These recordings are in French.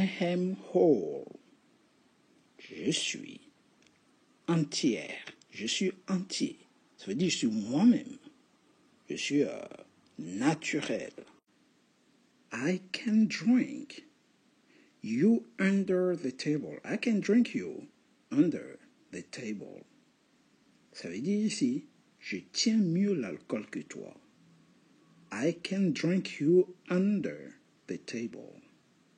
I am whole. Je suis entière. Je suis entier. Ça veut dire je suis moi-même. Je suis naturel. I can drink you under the table. I can drink you under the table. Ça veut dire ici, je tiens mieux l'alcool que toi. I can drink you under the table.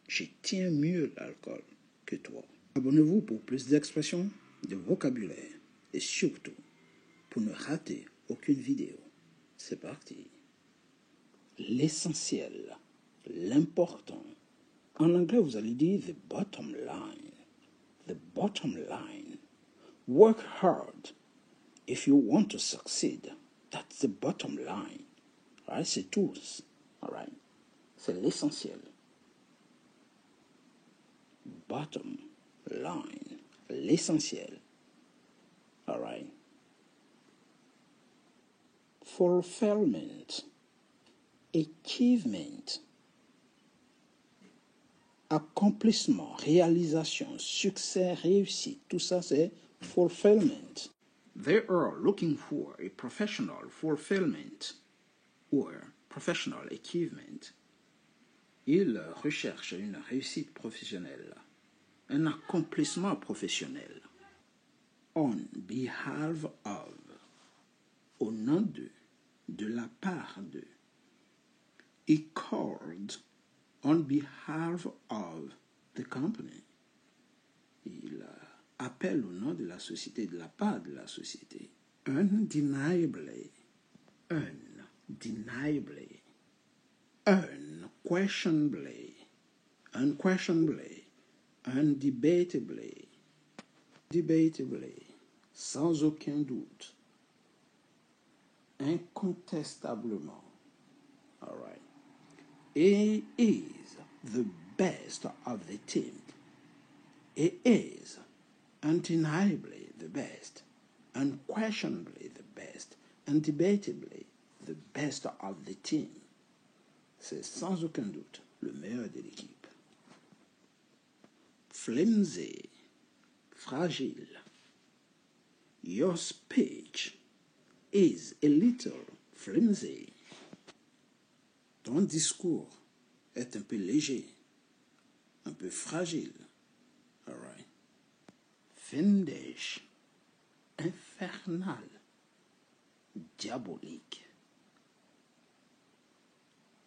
Je tiens mieux l'alcool que toi. Abonnez-vous pour plus d'expressions, de vocabulaire et surtout pour ne rater aucune vidéo. C'est parti. L'essentiel, l'important. En anglais, vous allez dire the bottom line. The bottom line. Work hard if you want to succeed. That's the bottom line. All right? C'est tout. All right? C'est l'essentiel. Bottom line. L'essentiel. All right? Fulfillment. Achievement. Accomplissement, réalisation, succès, réussite. Tout ça, c'est fulfillment. They are looking for a professional fulfillment or professional achievement. Ils recherchent une réussite professionnelle, un accomplissement professionnel. On behalf of, au nom de la part de. He called on behalf of the company. Il appelle au nom de la société, de la part de la société. Undeniably, undeniably, unquestionably, unquestionably, undebatably, debatably, sans aucun doute, incontestablement. All right. He is the best of the team. He is undeniably the best, unquestionably the best, undebatably the best of the team. C'est sans aucun doute le meilleur de l'équipe. Flimsy, fragile. Your speech is a little flimsy. Ton discours est un peu léger, un peu fragile. All right. Fiendish, infernal, diabolique.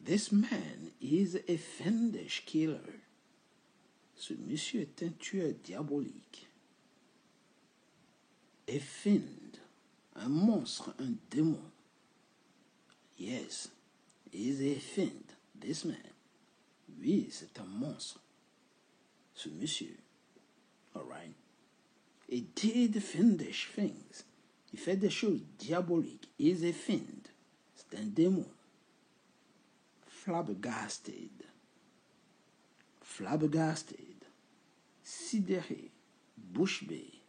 This man is a fiendish killer. Ce monsieur est un tueur diabolique. A fiend, un monstre, un démon. Yes. Is a fiend, this man. Oui, c'est un monstre. Ce monsieur. All right. He did fiendish things. Il fait des choses diaboliques. Is a fiend. C'est un démon. Flabbergasted. Flabbergasted. Sidéré. Bouche bée.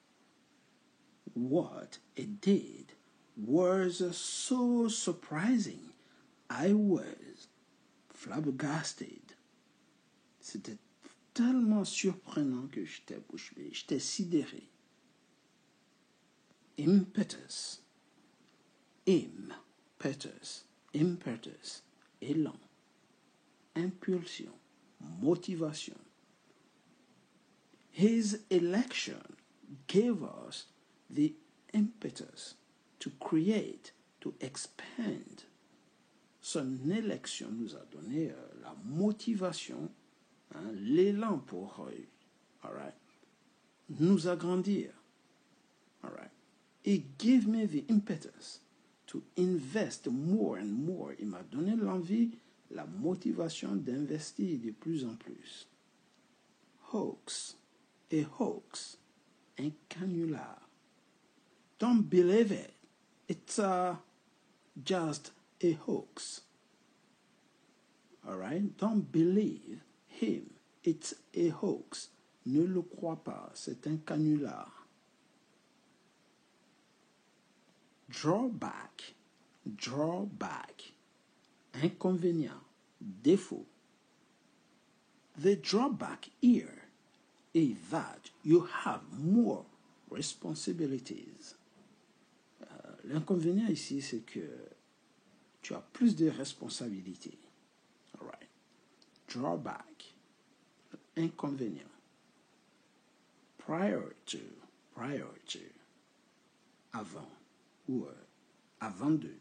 What it did was so surprising. I was flabbergasted. C'était tellement surprenant que j'étais bouche bée, j'étais sidéré. Impetus, impetus, impetus, élan, impulsion, motivation. His election gave us the impetus to create, to expand. Son élection nous a donné la motivation, l'élan pour all right, nous agrandir. All right. It gave me the impetus to invest more and more. Il m'a donné l'envie, la motivation d'investir de plus en plus. Hoax, a hoax, un canular. Don't believe it. It's just a hoax. All right? Don't believe him. It's a hoax. Ne le crois pas. C'est un canular. Drawback. Drawback. Inconvénient. Défaut. The drawback here is that you have more responsibilities. L'inconvénient ici, c'est que tu as plus de responsabilités. All right. Drawback, inconvénient. Prior to, avant ou avant de.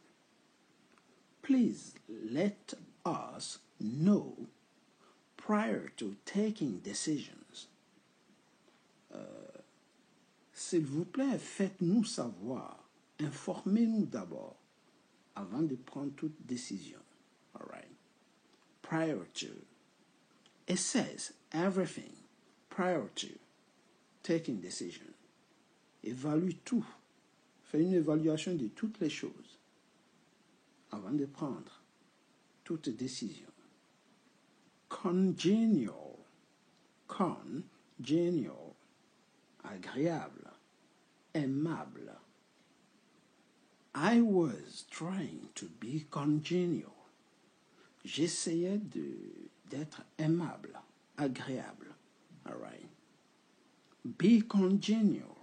Please let us know prior to taking decisions. S'il vous plaît, faites-nous savoir, informez-nous d'abord avant de prendre toute décision. All right. Prior to. It says everything prior to taking decision. Évalue tout. Fais une évaluation de toutes les choses avant de prendre toute décision. Congenial. Congenial. Agréable. Aimable. I was trying to be congenial. J'essayais d'être aimable, agréable. All right. Be congenial.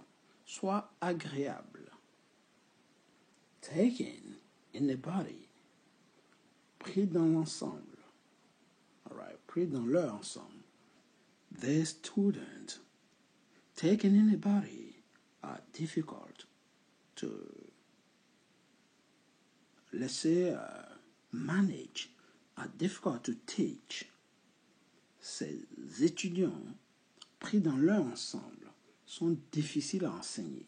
Sois agréable. Taken in the body. Pris dans l'ensemble. All right. Pris dans leur ensemble. The student taken in the body are difficult to, let's say, manage, are difficult to teach. Ces étudiants pris dans leur ensemble sont difficiles à enseigner,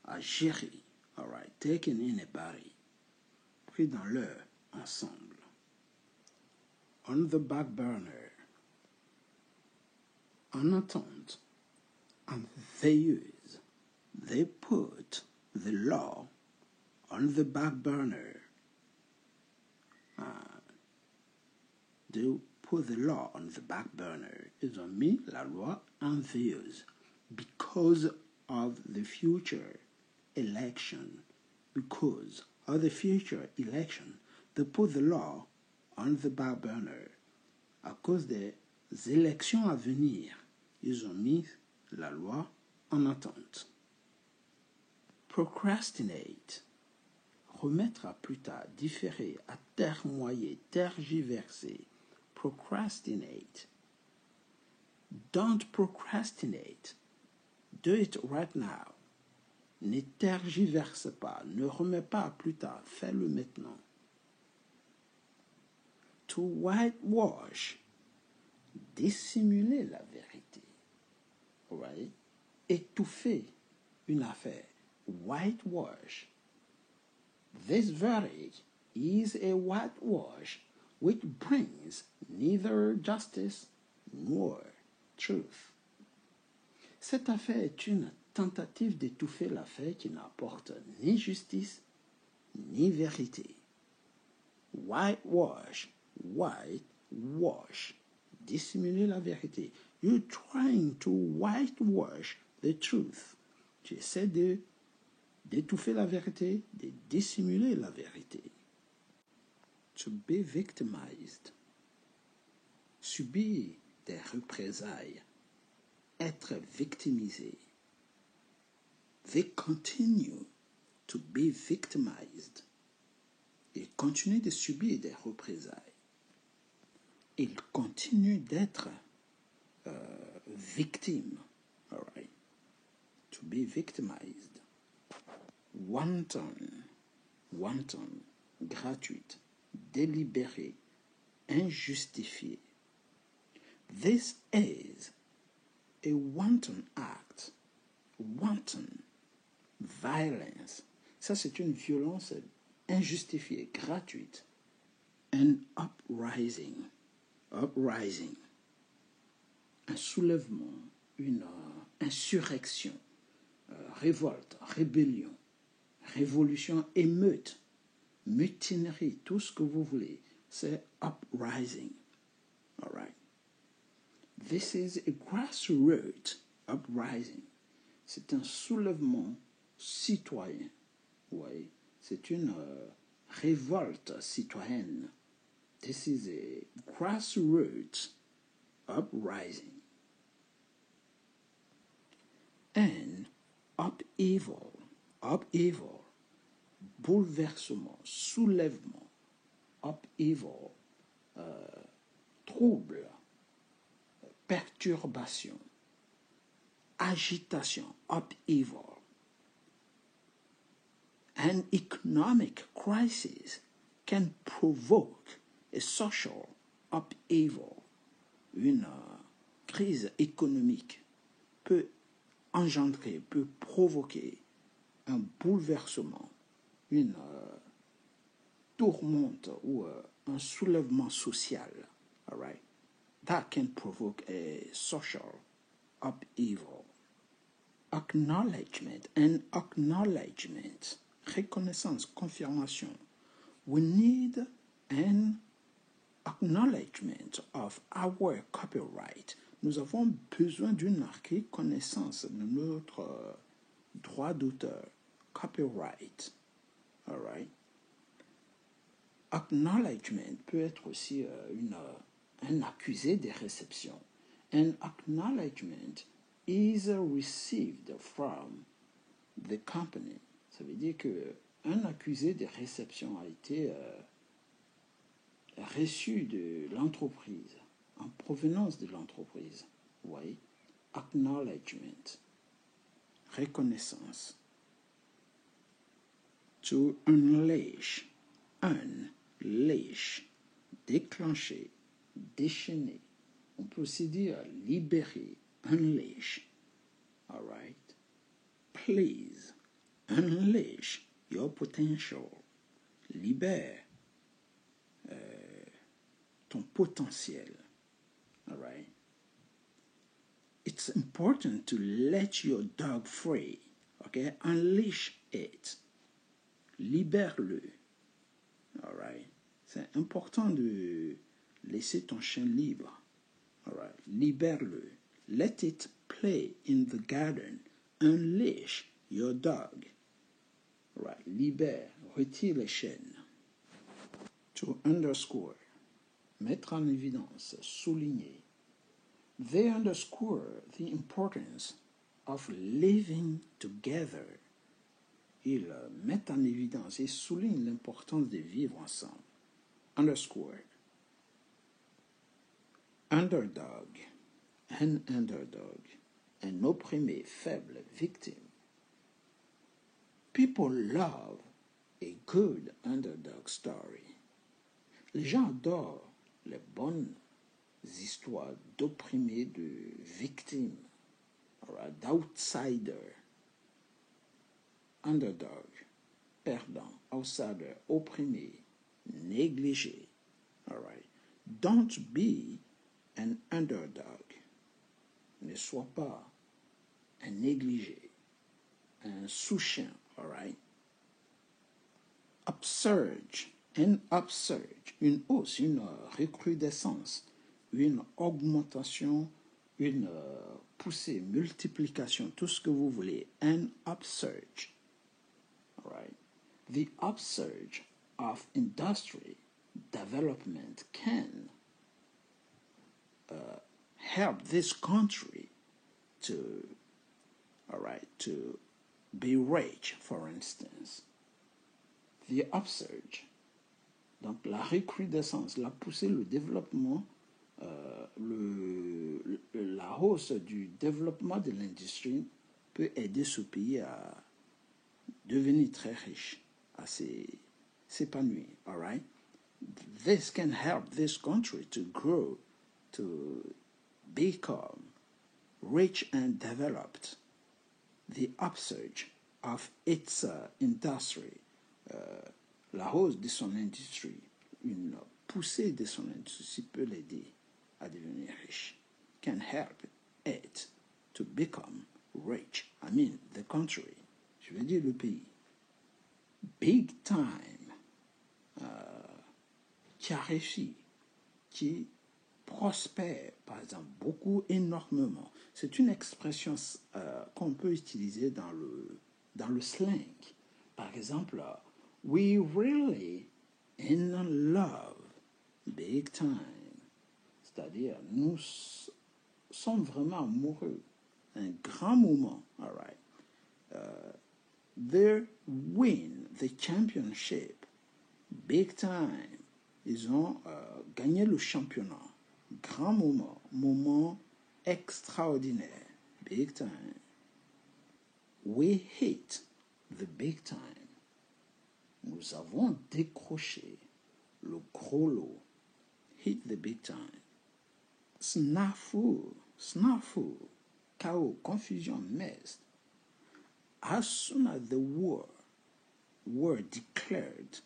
à gérer. All right, taken in a body, pris dans leur ensemble. On the back burner, en attente, en veilleuse. They put the law on the back burner. They put the law on the back burner. Ils ont mis la loi en veilleuse because of the future election. Because of the future election, they put the law on the back burner. À cause des élections à venir, ils ont mis la loi en attente. Procrastinate. Remettre à plus tard, différer, atermoyer, tergiverser. Procrastinate. Don't procrastinate. Do it right now. Ne tergiverse pas, ne remets pas à plus tard, fais-le maintenant. To whitewash. Dissimuler la vérité. Right? Étouffer une affaire. Whitewash. This verdict is a whitewash which brings neither justice nor truth. Cette affaire est une tentative d'étouffer l'affaire qui n'apporte ni justice ni vérité. Whitewash, whitewash, dissimuler la vérité. You're trying to whitewash the truth. Tu essaies d'étouffer la vérité, de dissimuler la vérité. To be victimized. Subir des représailles. Être victimisé. They continue to be victimized. Ils continuent de subir des représailles. Ils continuent d'être victimes. All right. To be victimized. Wanton, gratuite, délibérée, injustifiée. This is a wanton act, wanton, violence. Ça, c'est une violence injustifiée, gratuite. An uprising, un soulèvement, une insurrection, révolte, rébellion. Révolution, émeute, mutinerie, tout ce que vous voulez, c'est uprising. All right. This is a grassroots uprising. C'est un soulèvement citoyen. Oui, c'est une révolte citoyenne. This is a grassroots uprising. And upheaval, bouleversement, soulèvement, upheaval, trouble, perturbation, agitation, upheaval. An economic crisis can provoke a social upheaval. Une crise économique peut engendrer, peut provoquer un bouleversement, une tourmente ou un soulèvement social. All right? That can provoke a social upheaval. Acknowledgement and acknowledgement, reconnaissance, confirmation. We need an acknowledgement of our copyright. Nous avons besoin d'une reconnaissance de notre droit d'auteur, copyright. All right? Acknowledgement peut être aussi un accusé de réception. An acknowledgement is received from the company. Ça veut dire qu'un accusé de réception a été reçu de l'entreprise, en provenance de l'entreprise. Vous voyez? Acknowledgement, reconnaissance. To unleash, déclencher, déchaîner. On peut aussi dire libérer, unleash. All right? Please, unleash your potential. Libère ton potentiel. All right? It's important to let your dog free. Okay? Unleash it. Libère-le. All right? C'est important de laisser ton chien libre. All right? Libère-le. Let it play in the garden. Unleash your dog. All right? Libère. Retire les chaînes. To underscore. Mettre en évidence. Souligner. They underscore the importance of living together. Ils mettent en évidence et soulignent l'importance de vivre ensemble. Underscore. Underdog. An underdog. Un opprimé, faible, victime. People love a good underdog story. Les gens adorent les bonnes histoires d'opprimés, de victimes, d'outsiders. Underdog, perdant, outsider, opprimé, négligé. All right. Don't be an underdog. Ne sois pas un négligé, un sous-chien. All right. Upsurge, un upsurge, une hausse, une recrudescence, une augmentation, une poussée, multiplication, tout ce que vous voulez. An upsurge. Right. The upsurge of industry development can help this country to be rich, for instance. The upsurge, donc la recrudescence, la poussée, le développement, la hausse du développement de l'industrie peut aider ce pays à devenir très riche, à s'épanouir. All right? This can help this country to grow, to become rich and developed. The upsurge of its industry, la hausse de son industrie, une poussée de son industrie peut l'aider à devenir riche. Can help it to become rich. I mean, the country. Je veux dire le pays. Big time, qui a réussi, qui prospère, par exemple, beaucoup, énormément. C'est une expression qu'on peut utiliser dans le slang. Par exemple, we really in love, big time. C'est-à-dire, nous sont vraiment amoureux. Un grand moment, all right. They win the championship. Big time. Ils ont gagné le championnat. Grand moment. Moment extraordinaire. Big time. We hit the big time. Nous avons décroché le gros lot. Hit the big time. Snafu. Snafu. Chaos, confusion, mess. As soon as the war were declared,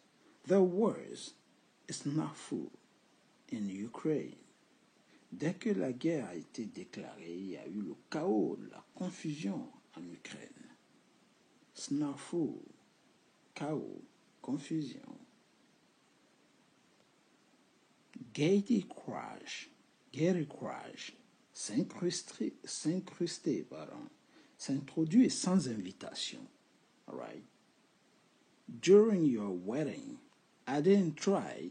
there was snafu in Ukraine. Dès que la guerre a été déclarée, il y a eu le chaos, la confusion en Ukraine. Snafu, chaos, confusion. Gaiety crash, s'incruster, pardon. S'introduire sans invitation. All right. During your wedding, I didn't try,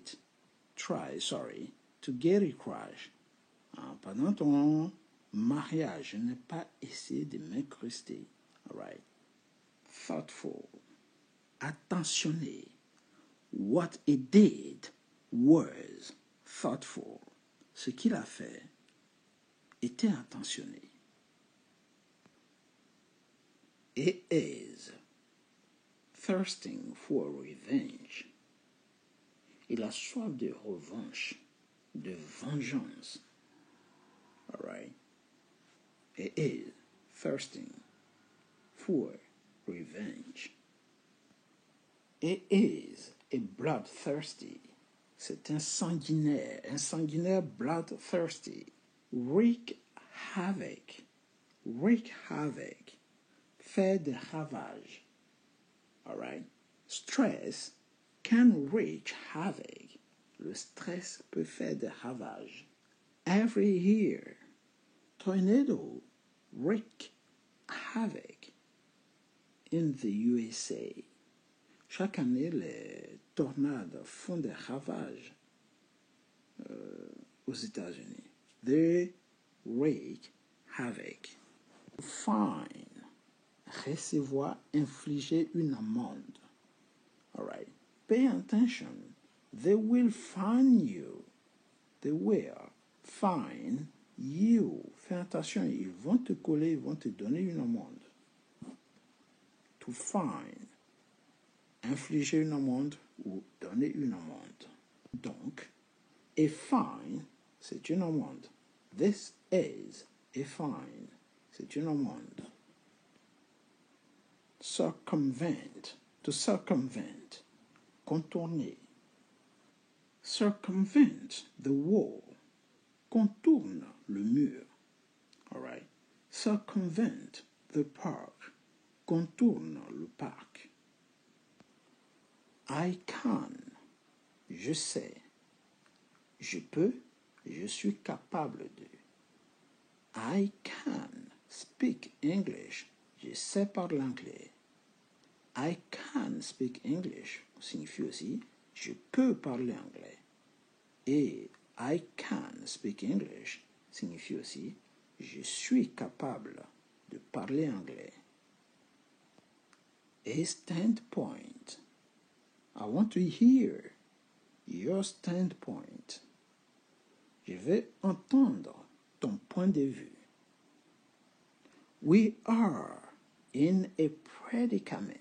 to get a crash. Pendant ton mariage, je n'ai pas essayé de m'incruster. All right. Thoughtful. Attentionné. What he did was thoughtful. Ce qu'il a fait était attentionné. It is thirsting for revenge. Il a soif de revanche, de vengeance. All right. It is thirsting for revenge. It is a bloodthirsty. C'est un sanguinaire bloodthirsty. Wreak havoc. Fait de ravage. All right. Stress can wreak havoc. Le stress peut faire des ravages. Every year, tornado wreak havoc in the USA. Chaque année, les tornades font des ravages aux États-Unis. They wreak havoc. Fine. Recevoir, infliger une amende. All right. Pay attention. They will fine you. They will fine you. Fais attention, ils vont te coller, ils vont te donner une amende. To fine. Infliger une amende ou donner une amende. Donc, a fine, c'est une amende. This is a fine. C'est une amende. Circumvent, to circumvent, contourner. Circumvent the wall, contourne le mur. All right. Circumvent the park, contourne le parc. I can, je sais. Je peux, je suis capable de. I can speak English, je sais parler anglais. I can speak English signifie aussi je peux parler anglais. Et I can speak English signifie aussi je suis capable de parler anglais. A standpoint. I want to hear your standpoint. Je vais entendre ton point de vue. We are in a predicament.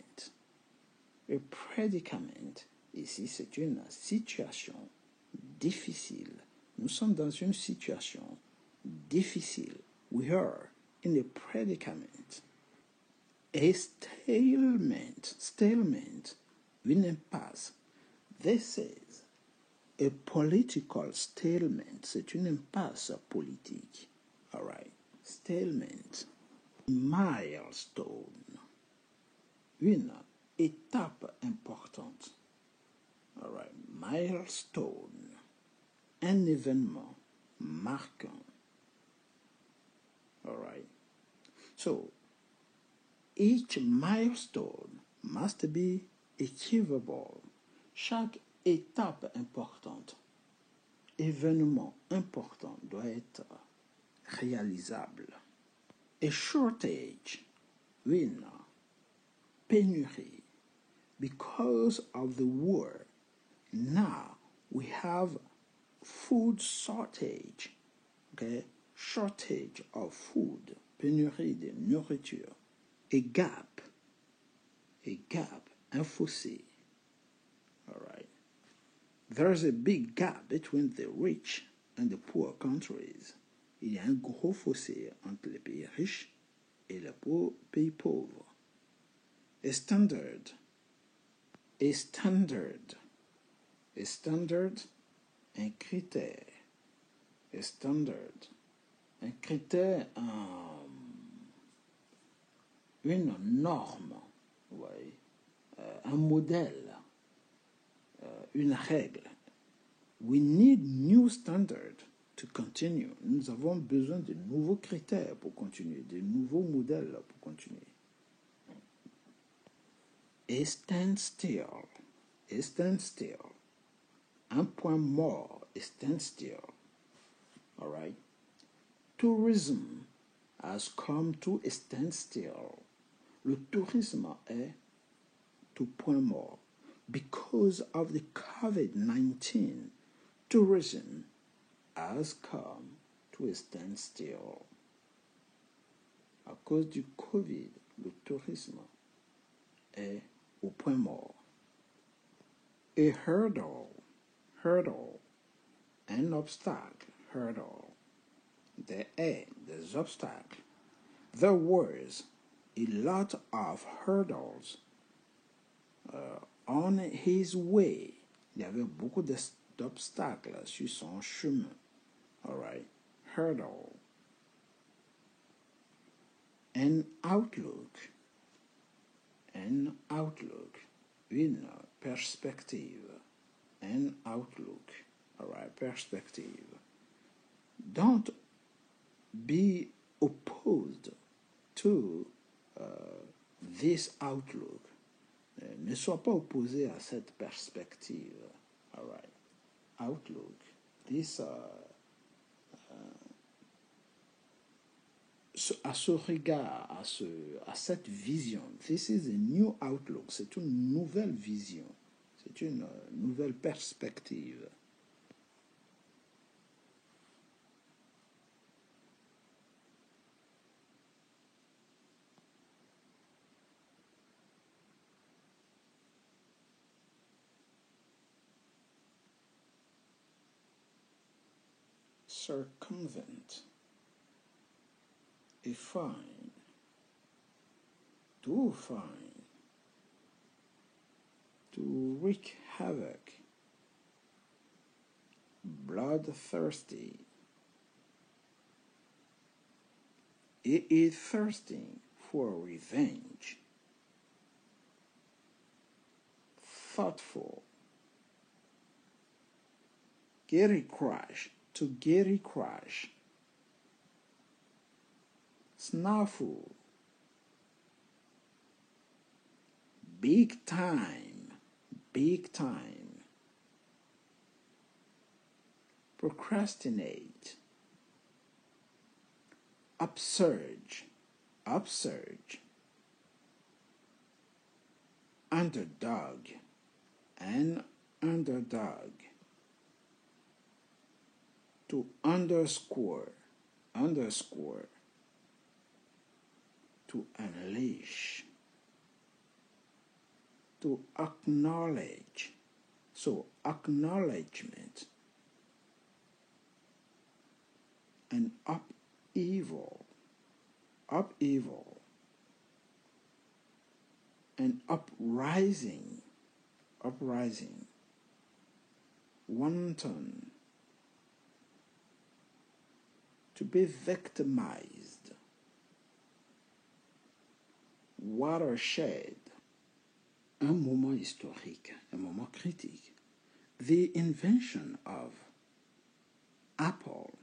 A predicament, ici, c'est une situation difficile. Nous sommes dans une situation difficile. We are in a predicament. A stalemate, une impasse. This is a political stalemate. C'est une impasse politique. All right. Stalemate. Milestone. Une étape importante. All right. Milestone. Un événement marquant. All right. So, each milestone must be achievable. Chaque étape importante, événement important doit être réalisable. A shortage, une pénurie. Because of the war, now we have food shortage, okay? Shortage of food, pénurie de nourriture. A gap, un fossé. All right. There's a big gap between the rich and the poor countries. Il y a un gros fossé entre les pays riches et les pays pauvres. A standard, un critère. A standard, un critère, une norme, ouais, un modèle, une règle. We need new standard to continue. Nous avons besoin de nouveaux critères pour continuer, de nouveaux modèles pour continuer. A standstill, un point mort, a standstill. All right. Tourism has come to a standstill. Le tourisme est au point mort. Because of the COVID-19, tourism has come to a standstill. À cause du COVID, le tourisme est au point mort. A hurdle, un obstacle, hurdle. There are des obstacles. There was a lot of hurdles on his way. Il y avait beaucoup d'obstacles sur son chemin. All right. Hurdle. An outlook. Une perspective. An outlook. All right. Perspective. Don't be opposed to this outlook. Ne sois pas opposé à cette perspective. All right. Outlook. This à ce regard, à cette vision. This is a new outlook. C'est une nouvelle vision. C'est une nouvelle perspective. Circumvent. A fine. To fine. To wreak havoc. Bloodthirsty. He is thirsting for revenge. Thoughtful. Gary crash. To Gary crash. Snafu. Big time. Procrastinate. Upsurge. Underdog. An underdog. To underscore. To unleash. To acknowledge. So acknowledgement. An upheaval. An uprising. Wanton. To be victimized. Watershed. Un moment historique, un moment critique. The invention of Apple,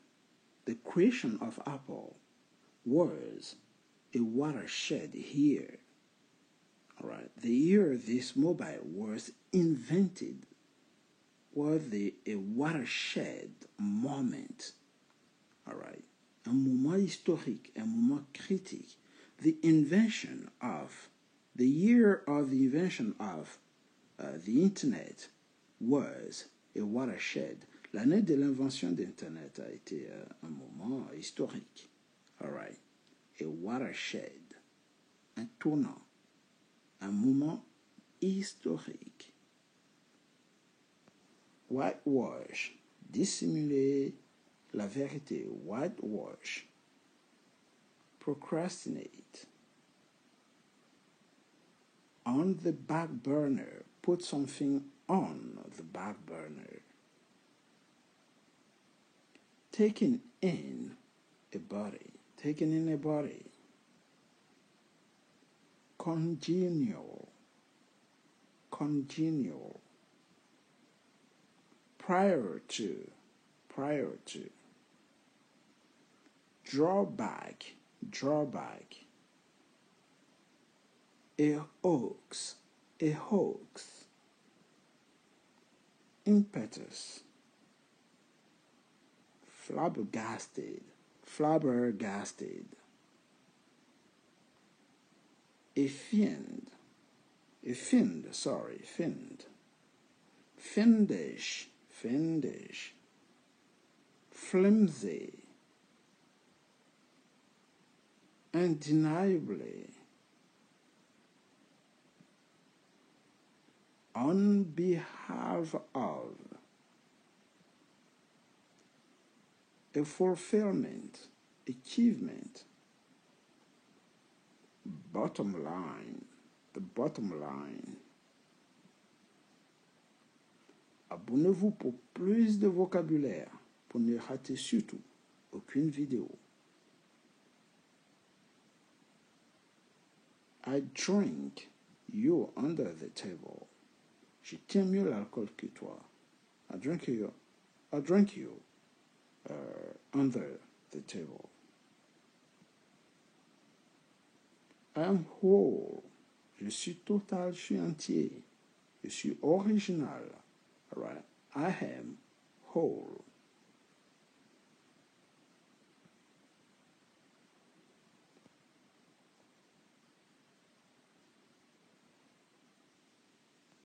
the creation of Apple, was a watershed here. All right, the year this mobile was invented was a watershed moment. All right, un moment historique, un moment critique. The year of the invention of the Internet was a watershed. L'année de l'invention d'Internet a été un moment historique. All right. A watershed. Un tournant. Un moment historique. Whitewash. Dissimuler la vérité. Whitewash. Procrastinate. On the back burner. Put something on the back burner. Taking in a body. Taking in a body. Congenial. Congenial. Prior to. Prior to. Drawback. Drawback. A hoax. A hoax. Impetus. Flabbergasted. Flabbergasted. A fiend. A fiend, sorry, fiend. Fiendish. Fiendish. Flimsy. Undeniably. On behalf of. A fulfillment, achievement. Bottom line, the bottom line. Abonnez-vous pour plus de vocabulaire, pour ne rater surtout aucune vidéo. I drink you under the table. Je tiens mieux l'alcool que toi. I drink you under the table. I am whole. Je suis total, je suis entier. Je suis original. All right. I am whole.